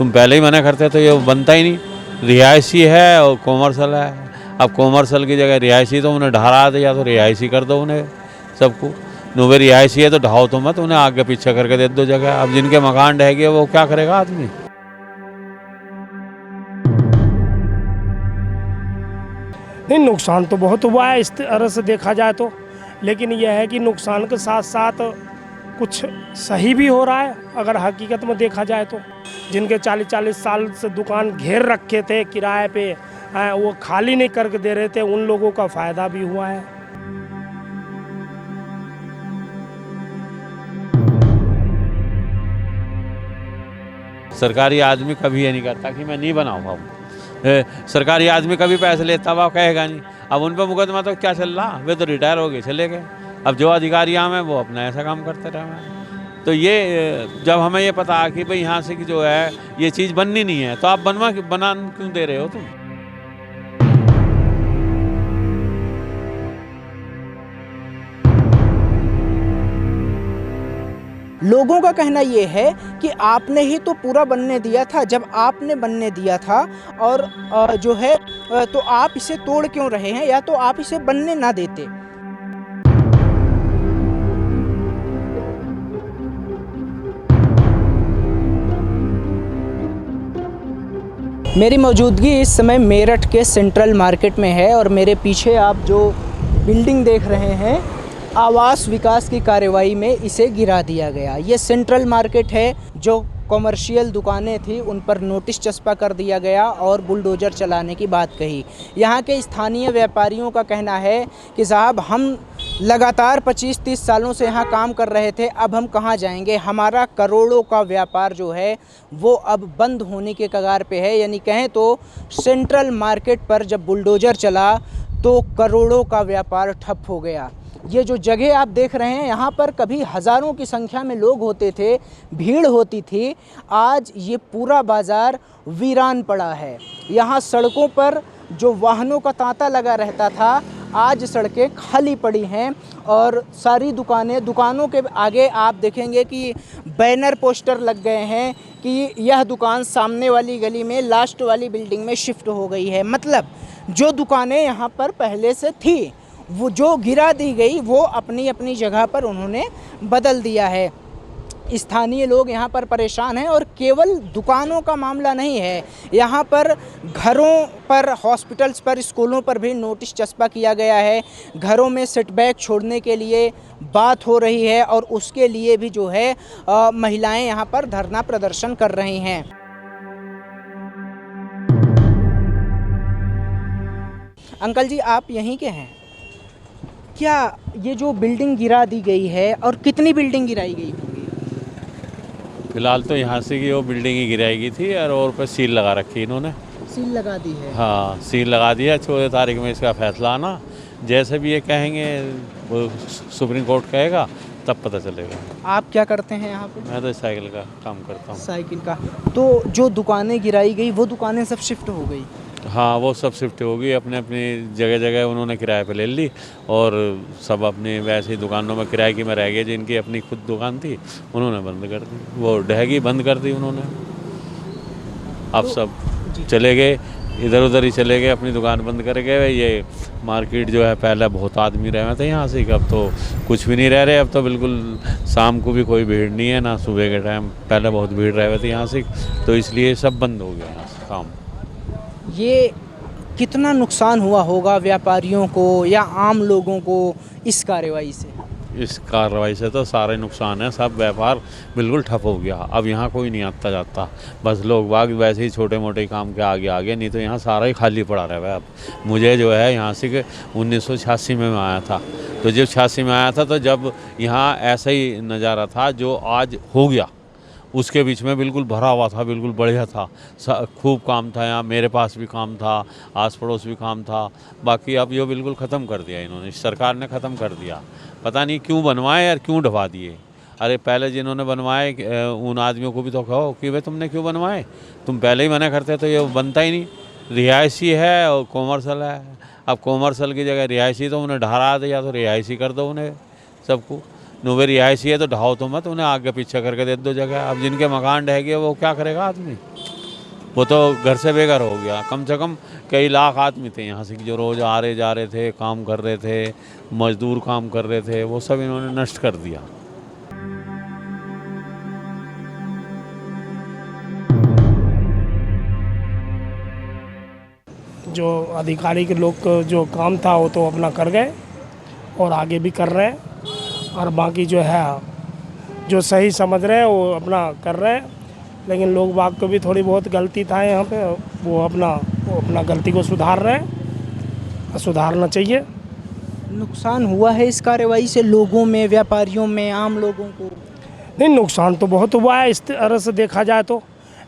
तुम पहले ही मना करते तो ये बनता ही नहीं। रिहायशी है और कॉमर्शल है, अब कॉमर्शल की जगह रिहायशी तो उन्हें ढहरा दिया, तो रिहायशी कर दो उन्हें सबको। नुबे रिहायशी है तो ढाओ तो मत, उन्हें आगे पीछे करके दे दो जगह। अब जिनके मकान ढह गए वो क्या करेगा आदमी। नहीं, नुकसान तो बहुत हुआ है इस तरह से देखा जाए तो, लेकिन यह है कि नुकसान के साथ साथ कुछ सही भी हो रहा है अगर हकीकत में देखा जाए तो। जिनके 40-40 साल से दुकान घेर रखे थे किराए पे, वो खाली नहीं करके दे रहे थे, उन लोगों का फ़ायदा भी हुआ है। सरकारी आदमी कभी ये नहीं करता कि मैं नहीं बनाऊँगा। सरकारी आदमी कभी पैसे लेता हुआ कहेगा नहीं। अब उन पर मुकदमा तो क्या चल रहा, वे तो रिटायर हो गए, चले गए। अब जो अधिकारी हैं वो अपना ऐसा काम करते रहे। तो ये जब हमें ये पता कि भाई यहाँ से कि जो है ये चीज़ बननी नहीं है, तो आप बना क्यों दे रहे हो तुम। लोगों का कहना ये है कि आपने ही तो पूरा बनने दिया था। जब आपने बनने दिया था और जो है तो आप इसे तोड़ क्यों रहे हैं, या तो आप इसे बनने ना देते। मेरी मौजूदगी इस समय मेरठ के सेंट्रल मार्केट में है और मेरे पीछे आप जो बिल्डिंग देख रहे हैं, आवास विकास की कार्रवाई में इसे गिरा दिया गया। ये सेंट्रल मार्केट है। जो कॉमर्शियल दुकानें थी उन पर नोटिस चस्पा कर दिया गया और बुलडोज़र चलाने की बात कही। यहाँ के स्थानीय व्यापारियों का कहना है कि साहब, हम लगातार 25-30 सालों से यहाँ काम कर रहे थे, अब हम कहाँ जाएंगे। हमारा करोड़ों का व्यापार जो है वो अब बंद होने के कगार पे है। यानी कहें तो सेंट्रल मार्केट पर जब बुलडोज़र चला तो करोड़ों का व्यापार ठप हो गया। ये जो जगह आप देख रहे हैं, यहाँ पर कभी हज़ारों की संख्या में लोग होते थे, भीड़ होती थी। आज ये पूरा बाज़ार वीरान पड़ा है। यहाँ सड़कों पर जो वाहनों का तांता लगा रहता था, आज सड़कें खाली पड़ी हैं और सारी दुकानों के आगे आप देखेंगे कि बैनर पोस्टर लग गए हैं कि यह दुकान सामने वाली गली में लास्ट वाली बिल्डिंग में शिफ्ट हो गई है। मतलब जो दुकानें यहाँ पर पहले से थी वो जो गिरा दी गई वो अपनी अपनी जगह पर उन्होंने बदल दिया है। स्थानीय लोग यहाँ पर परेशान हैं और केवल दुकानों का मामला नहीं है, यहाँ पर घरों पर, हॉस्पिटल्स पर, स्कूलों पर भी नोटिस चस्पा किया गया है। घरों में सेटबैक छोड़ने के लिए बात हो रही है और उसके लिए भी जो है महिलाएं यहाँ पर धरना प्रदर्शन कर रही हैं। अंकल जी, आप यहीं के हैं क्या? ये जो बिल्डिंग गिरा दी गई है, और कितनी बिल्डिंग गिराई गई होगी? फिलहाल तो यहाँ से की वो बिल्डिंग ही गिराई गई थी और पर सील लगा रखी इन्होंने। सील लगा दी है? हाँ, सील लगा दिया। 14 तारीख में इसका फैसला आना। जैसे भी ये कहेंगे, वो सुप्रीम कोर्ट कहेगा, तब पता चलेगा। आप क्या करते हैं यहाँ पे? मैं तो साइकिल का काम करता हूँ। साइकिल का। तो जो दुकानें गिराई गई वो दुकानें सब शिफ्ट हो गई? हाँ, वो सब शिफ्ट होगी, अपने अपनी जगह जगह उन्होंने किराए पे ले ली और सब अपनी वैसे ही दुकानों में किराए की में रह गए। जिनकी अपनी खुद दुकान थी उन्होंने बंद कर दी, वो ढहगी बंद कर दी उन्होंने। अब तो सब चले गए, इधर उधर ही चले गए, अपनी दुकान बंद कर गए। ये मार्केट जो है, पहले बहुत आदमी रहे थे यहाँ से, अब तो कुछ भी नहीं रह रहे। अब तो बिल्कुल शाम को भी कोई भीड़ नहीं है, ना सुबह के टाइम। पहले बहुत भीड़ रहे थे यहाँ से, तो इसलिए सब बंद हो गया यहाँ से काम। ये कितना नुकसान हुआ होगा व्यापारियों को या आम लोगों को इस कार्रवाई से? इस कार्रवाई से तो सारे नुकसान है। सब व्यापार बिल्कुल ठप हो गया। अब यहाँ कोई नहीं आता जाता, बस लोग बाग वैसे ही छोटे मोटे काम के आगे आगे, नहीं तो यहाँ सारा ही खाली पड़ा रहा है। अब मुझे जो है यहाँ से 1986 में मैं आया था, तो जब 86 में आया था तो जब यहाँ ऐसा ही नज़ारा था जो आज हो गया, उसके बीच में बिल्कुल भरा हुआ था, बिल्कुल बढ़िया था, खूब काम था यहाँ। मेरे पास भी काम था, आस पड़ोस भी काम था। बाकी अब ये बिल्कुल ख़त्म कर दिया इन्होंने, सरकार ने ख़त्म कर दिया। पता नहीं क्यों बनवाए और क्यों ढवा दिए। अरे पहले जिन्होंने बनवाए उन आदमियों को भी तो कहो कि भाई तुमने क्यों बनवाए, तुम पहले ही मना करते तो ये बनता ही नहीं। रिहायशी है और कॉमर्शल है, अब कॉमर्शल की जगह रिहायशी तो उन्हें ढहरा दिया, तो रिहायशी कर दो उन्हें सबको। नुवे रिहायशी है तो ढाओ तो मत, उन्हें आगे पीछे करके दे दो जगह। अब जिनके मकान ढह गए वो क्या करेगा आदमी, वो तो घर से बेघर हो गया। कम से कम कई लाख आदमी थे यहाँ से जो रोज़ आ रहे जा रहे थे, काम कर रहे थे, मजदूर काम कर रहे थे, वो सब इन्होंने नष्ट कर दिया। जो अधिकारी के लोग को जो काम था वो तो अपना कर गए और आगे भी कर रहे हैं, और बाकी जो है जो सही समझ रहे हैं वो अपना कर रहे हैं। लेकिन लोग बाग को भी थोड़ी बहुत गलती था यहाँ पे, वो अपना गलती को सुधार रहे हैं, सुधारना चाहिए। नुकसान हुआ है इस कार्रवाई से लोगों में, व्यापारियों में, आम लोगों को? नहीं, नुकसान तो बहुत हुआ है इस तरह से देखा जाए तो,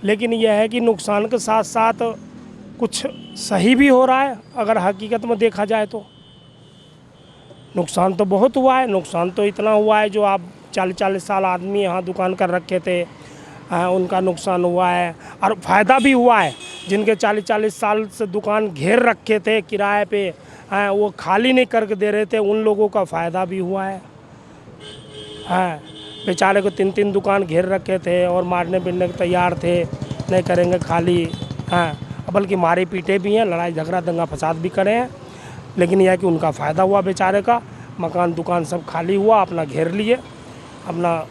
लेकिन यह है कि नुकसान के साथ साथ कुछ सही भी हो रहा है अगर हकीकत में देखा जाए तो। नुकसान तो बहुत हुआ है, नुकसान तो इतना हुआ है जो आप 40-40 साल आदमी यहाँ दुकान कर रखे थे, उनका नुकसान हुआ है। और फ़ायदा भी हुआ है, जिनके 40-40 साल से दुकान घेर रखे थे किराए पे, वो खाली नहीं करके दे रहे थे, उन लोगों का फ़ायदा भी हुआ है। बेचारे को 3-3 दुकान घेर रखे थे और मारने पीटने के तैयार थे, नहीं करेंगे खाली, बल्कि मारे पीटे भी हैं, लड़ाई झगड़ा दंगा फसाद भी करे हैं। लेकिन यह कि उनका फ़ायदा हुआ बेचारे का, मकान दुकान सब खाली हुआ, अपना घेर लिए, अपना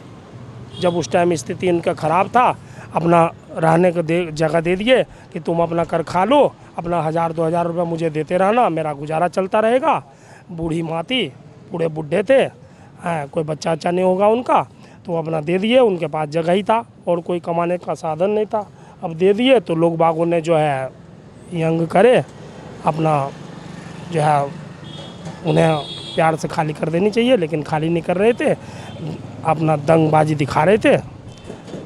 जब उस टाइम स्थिति इनका ख़राब था अपना रहने को जगह दे दिए कि तुम अपना कर खा लो, अपना 1000-2000 रुपये मुझे देते रहना, मेरा गुजारा चलता रहेगा। बूढ़ी माँ थी, बूढ़े बुढ़े थे, कोई बच्चा अच्छा नहीं होगा उनका, तो अपना दे दिए। उनके पास जगह ही था और कोई कमाने का साधन नहीं था, अब दे दिए। तो लोग बागों ने जो है यंग करे, अपना जो है उन्हें प्यार से खाली कर देनी चाहिए, लेकिन खाली नहीं कर रहे थे, अपना दंगबाजी दिखा रहे थे।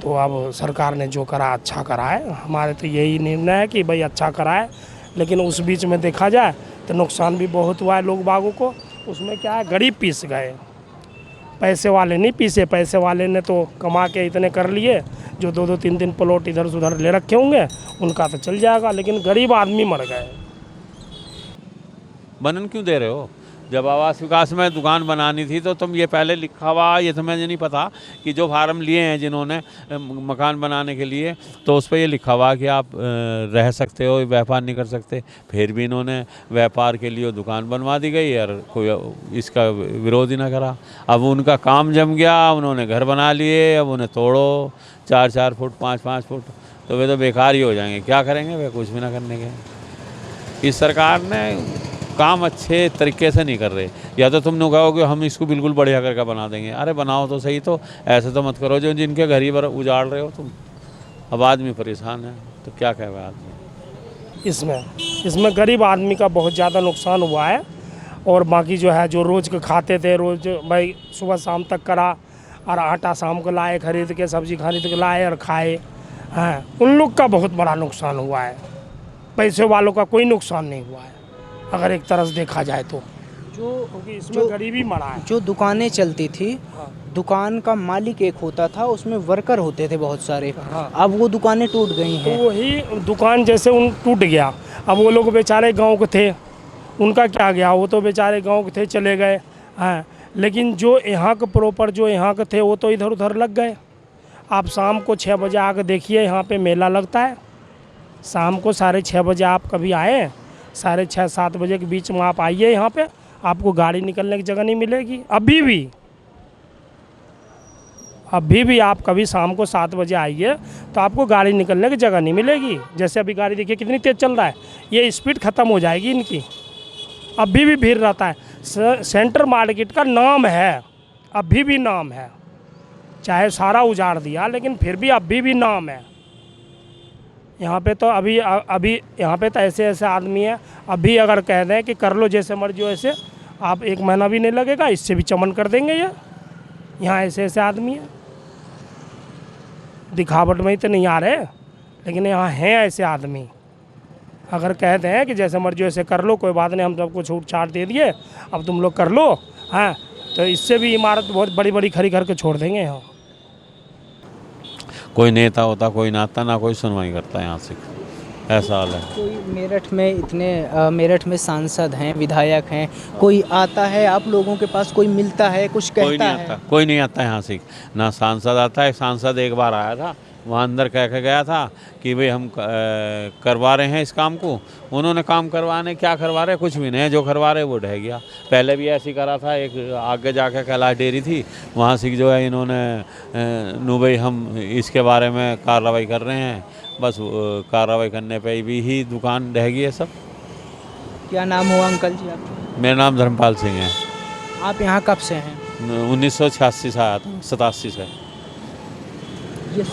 तो अब सरकार ने जो करा अच्छा करा है, हमारे तो यही निर्णय है कि भाई अच्छा करा है। लेकिन उस बीच में देखा जाए तो नुकसान भी बहुत हुआ है लोग बागों को। उसमें क्या है, गरीब पीस गए, पैसे वाले नहीं पीसे। पैसे वाले ने तो कमा के इतने कर लिए, जो 2-2, 3-3 प्लॉट इधर से उधर ले रखे होंगे उनका तो चल जाएगा, लेकिन गरीब आदमी मर गए। बनन क्यों दे रहे हो? जब आवास विकास में दुकान बनानी थी तो तुम ये पहले लिखा हुआ, ये तुम्हें नहीं पता कि जो फार्म लिए हैं जिन्होंने मकान बनाने के लिए, तो उस पर ये लिखा हुआ कि आप रह सकते हो, व्यापार नहीं कर सकते। फिर भी इन्होंने व्यापार के लिए दुकान बनवा दी गई और कोई इसका विरोध ही ना करा। अब उनका काम जम गया, उन्होंने घर बना लिए, अब उन्हें तोड़ो 4-4 फुट 5-5 फुट, तो वे तो बेकार ही हो जाएंगे। क्या करेंगे वे? कुछ भी ना करने के। इस सरकार ने काम अच्छे तरीके से नहीं कर रहे। या तो तुम कहोगे हम इसको बिल्कुल बढ़िया करके बना देंगे, अरे बनाओ तो सही, तो ऐसे तो मत करो जो जिनके घर ही उजाड़ रहे हो तुम। अब आदमी परेशान है तो क्या कहेगा आदमी? इसमें गरीब आदमी का बहुत ज़्यादा नुकसान हुआ है। और बाकी जो है, जो रोज़ के खाते थे, रोज़ भाई सुबह शाम तक करा, और आटा शाम को लाए खरीद के, सब्जी खरीद के लाए और खाए, उन लोग का बहुत बड़ा नुकसान हुआ है। पैसे वालों का कोई नुकसान नहीं हुआ है अगर एक तरह से देखा जाए तो, क्योंकि इसमें गरीबी मरा है। जो दुकानें चलती थी, दुकान का मालिक एक होता था, उसमें वर्कर होते थे बहुत सारे। अब वो दुकानें टूट गई हैं। तो वही दुकान जैसे उन टूट गया, अब वो लोग बेचारे गांव के थे, उनका क्या गया, वो तो बेचारे गांव के थे, चले गए। लेकिन जो यहाँ के प्रॉपर जो यहाँ के थे वो तो इधर उधर लग गए। आप शाम को 6 बजे आकर देखिए, यहाँ पे मेला लगता है। शाम को 6:30 बजे आप कभी आए, 6:30-7 बजे के बीच में आप आइए यहाँ पे, आपको गाड़ी निकलने की जगह नहीं मिलेगी। अभी भी आप कभी शाम को 7 बजे आइए तो आपको गाड़ी निकलने की जगह नहीं मिलेगी। जैसे अभी गाड़ी देखिए कितनी तेज़ चल रहा है, ये स्पीड ख़त्म हो जाएगी इनकी। अभी भी भीड़ रहता है। सेंटर मार्केट का नाम है, अभी भी नाम है, चाहे सारा उजाड़ दिया लेकिन फिर भी अभी भी नाम है यहाँ पे। तो अभी यहाँ पे तो ऐसे आदमी है, अभी अगर कह दें कि कर लो जैसे मर्जी वैसे, आप 1 महीना भी नहीं लगेगा, इससे भी चमन कर देंगे ये। यहाँ ऐसे आदमी है, दिखावट में ही तो नहीं आ रहे, लेकिन यहाँ हैं ऐसे आदमी। अगर कह दें कि जैसे मर्जी वैसे कर लो, कोई बात नहीं, हम सबको छूट छाट दे दिए, अब तुम लोग कर लो, तो इससे भी इमारत बहुत बड़ी बड़ी खड़ी करके छोड़ देंगे यहाँ। कोई नेता होता, कोई नाता, ना कोई सुनवाई करता यहाँ से। ऐसा हाल है। कोई मेरठ में मेरठ में सांसद हैं, विधायक हैं, कोई आता है आप लोगों के पास, कोई मिलता है, कुछ कोई कहता नहीं है? आता, कोई नहीं आता यहाँ से, ना सांसद आता है। सांसद एक बार आया था, वहाँ अंदर कह के गया था कि भाई हम करवा रहे हैं इस काम को। उन्होंने काम करवाने क्या करवा रहे, कुछ भी नहीं है, जो करवा रहे वो ढह गया। पहले भी ऐसे ही करा था, एक आगे जाके कैलाश डेयरी थी, वहाँ से जो है इन्होंने नु भाई हम इसके बारे में कार्रवाई कर रहे हैं, बस कार्रवाई करने पे भी ही दुकान ढह गई है सब। क्या नाम हुआ अंकल जी आपका? मेरा नाम धर्मपाल सिंह है। आप यहाँ कब से हैं? 1986 से आया था, 87 से। ये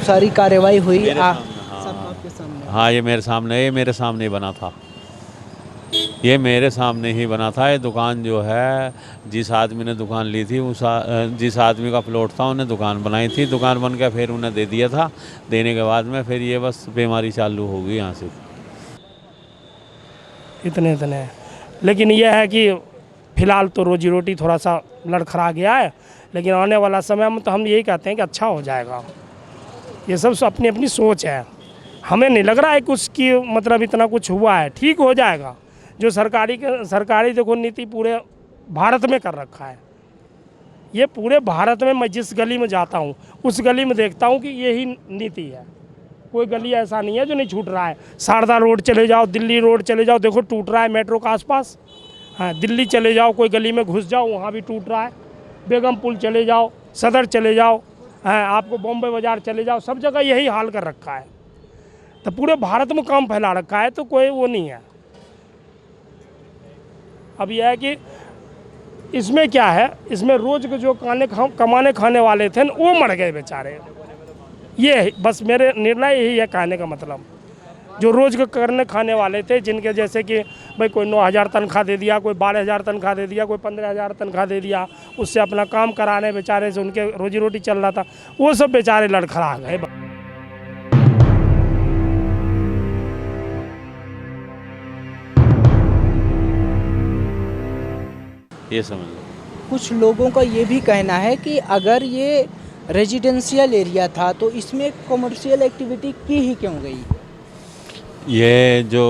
सारी कार्रवाई हुई मेरे सब सामने, आपके सामने? हाँ ये मेरे सामने ही बना था। ये मेरे सामने ही बना था। ये दुकान जो है, जिस आदमी ने दुकान ली थी जिस आदमी का प्लॉट था उन्हें दुकान बनाई थी। दुकान बन के फिर उन्हें दे दिया था। देने के बाद में फिर ये बस बीमारी चालू हो गई यहाँ से। इतने लेकिन यह है कि फ़िलहाल तो रोजी रोटी थोड़ा सा लड़खड़ा गया है, लेकिन आने वाला समय में तो हम यही कहते हैं कि अच्छा हो जाएगा। ये सब अपनी अपनी सोच है, हमें नहीं लग रहा है कि उसकी मतलब इतना कुछ हुआ है। ठीक हो जाएगा। जो सरकारी देखो नीति पूरे भारत में कर रखा है। ये पूरे भारत में मैं जिस गली में जाता हूँ उस गली में देखता हूँ कि यही नीति है। कोई गली ऐसा नहीं है जो नहीं छूट रहा है। शारदा रोड चले जाओ, दिल्ली रोड चले जाओ, देखो टूट रहा है मेट्रो के आसपास। हाँ, दिल्ली चले जाओ, कोई गली में घुस जाओ, वहाँ भी टूट रहा है। बेगम पुल चले जाओ, सदर चले जाओ, हाँ, आपको बॉम्बे बाज़ार चले जाओ, सब जगह यही हाल कर रखा है। तो पूरे भारत में काम फैला रखा है, तो कोई वो नहीं है। अब यह है कि इसमें क्या है, इसमें रोज़ के जो कमाने खाने वाले थे वो मर गए बेचारे। ये बस मेरे निर्णय यही है कहने का मतलब। जो रोज़ के करने खाने वाले थे, जिनके जैसे कि भाई कोई 9,000 तनख्वाह दे दिया, कोई 12,000 तनख्वाह दे दिया, कोई 15,000 तनख्वाह दे दिया, उससे अपना काम कराने बेचारे से उनके रोजी रोटी चल रहा था, वो सब बेचारे लड़खड़ा गए। ये समझ लो। कुछ लोगों का ये भी कहना है कि अगर ये रेजिडेंशियल एरिया था तो इसमें कमर्शियल एक्टिविटी की ही क्यों गई? ये जो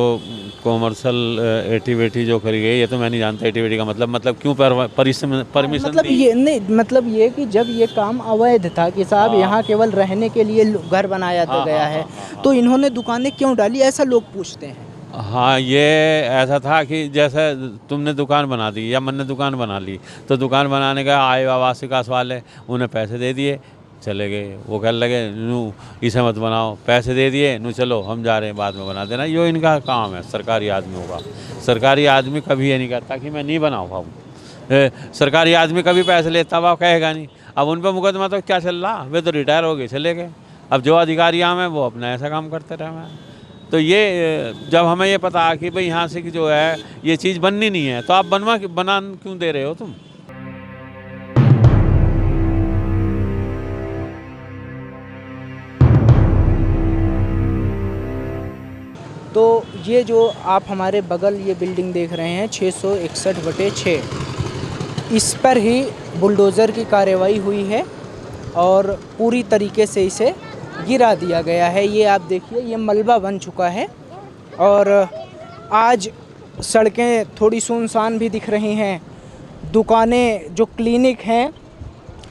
कॉमर्शियल एक्टिविटी जो करी गई, ये तो मैं नहीं जानता एक्टिविटी का मतलब क्यों परमिशन मतलब ये नहीं, मतलब ये कि जब ये काम अवैध था कि साहब यहाँ केवल रहने के लिए घर बनाया तो गया है, तो इन्होंने दुकानें क्यों डाली, ऐसा लोग पूछते हैं। हाँ, ये ऐसा था कि जैसे तुमने दुकान बना दी या मैंने दुकान बना ली, तो दुकान बनाने का आए आवास विकास वाले उन्हें पैसे दे दिए, चले गए। वो कहने लगे नू इसे मत बनाओ, पैसे दे दिए, नू चलो हम जा रहे हैं, बाद में बना देना। यो इनका काम है सरकारी आदमियों का। सरकारी आदमी कभी ये नहीं कहता कि मैं नहीं बनाऊँगा। सरकारी आदमी कभी पैसे लेता हुआ कहेगा नहीं। अब उन पर मुकदमा तो क्या चल रहा, वे तो रिटायर हो गए, चले गए। अब जो अधिकारी हैं वो अपना ऐसा काम करते रहे हैं। तो ये जब हमें ये पता कि भाई यहाँ से कि जो है ये चीज़ बननी नहीं है, तो आप बना क्यों दे रहे हो तुम? तो ये जो आप हमारे बगल ये बिल्डिंग देख रहे हैं 661/6, इस पर ही बुलडोज़र की कार्रवाई हुई है और पूरी तरीके से इसे गिरा दिया गया है। ये आप देखिए, ये मलबा बन चुका है और आज सड़कें थोड़ी सुनसान भी दिख रही हैं। दुकानें, जो क्लिनिक हैं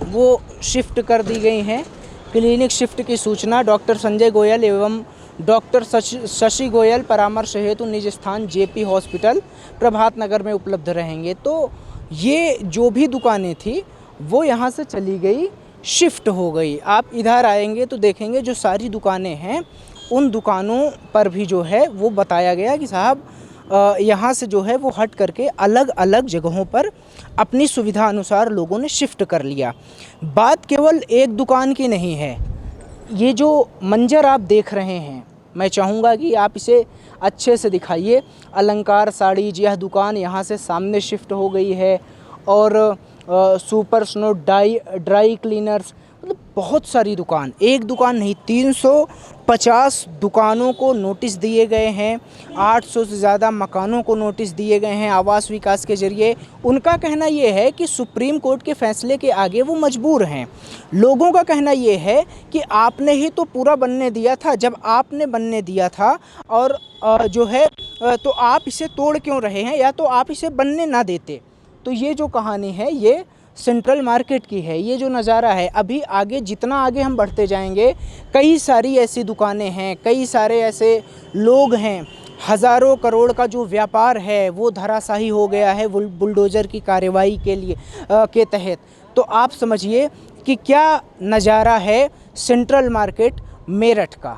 वो शिफ्ट कर दी गई हैं। क्लिनिक शिफ्ट की सूचना डॉक्टर संजय गोयल एवं डॉक्टर शशि गोयल परामर्श हेतु निज स्थान जेपी हॉस्पिटल प्रभात नगर में उपलब्ध रहेंगे। तो ये जो भी दुकानें थी वो यहाँ से चली गई, शिफ्ट हो गई। आप इधर आएंगे तो देखेंगे जो सारी दुकानें हैं उन दुकानों पर भी जो है वो बताया गया कि साहब यहाँ से जो है वो हट करके अलग अलग जगहों पर अपनी सुविधा अनुसार लोगों ने शिफ्ट कर लिया। बात केवल एक दुकान की नहीं है। ये जो मंजर आप देख रहे हैं, मैं चाहूँगा कि आप इसे अच्छे से दिखाइए। अलंकार साड़ीज, यह दुकान यहाँ से सामने शिफ्ट हो गई है और सुपर स्नो ड्राई क्लीनर्स, मतलब बहुत सारी दुकान, एक दुकान नहीं 350 दुकानों को नोटिस दिए गए हैं, 800 से ज़्यादा मकानों को नोटिस दिए गए हैं आवास विकास के ज़रिए। उनका कहना ये है कि सुप्रीम कोर्ट के फैसले के आगे वो मजबूर हैं। लोगों का कहना ये है कि आपने ही तो पूरा बनने दिया था, जब आपने बनने दिया था और जो है तो आप इसे तोड़ क्यों रहे हैं, या तो आप इसे बनने ना देते। तो ये जो कहानी है ये सेंट्रल मार्केट की है, ये जो नज़ारा है। अभी आगे जितना आगे हम बढ़ते जाएंगे, कई सारी ऐसी दुकानें हैं, कई सारे ऐसे लोग हैं, हज़ारों करोड़ का जो व्यापार है वो धराशायी हो गया है बुलडोज़र की कार्रवाई के लिए के तहत। तो आप समझिए कि क्या नज़ारा है सेंट्रल मार्केट मेरठ का।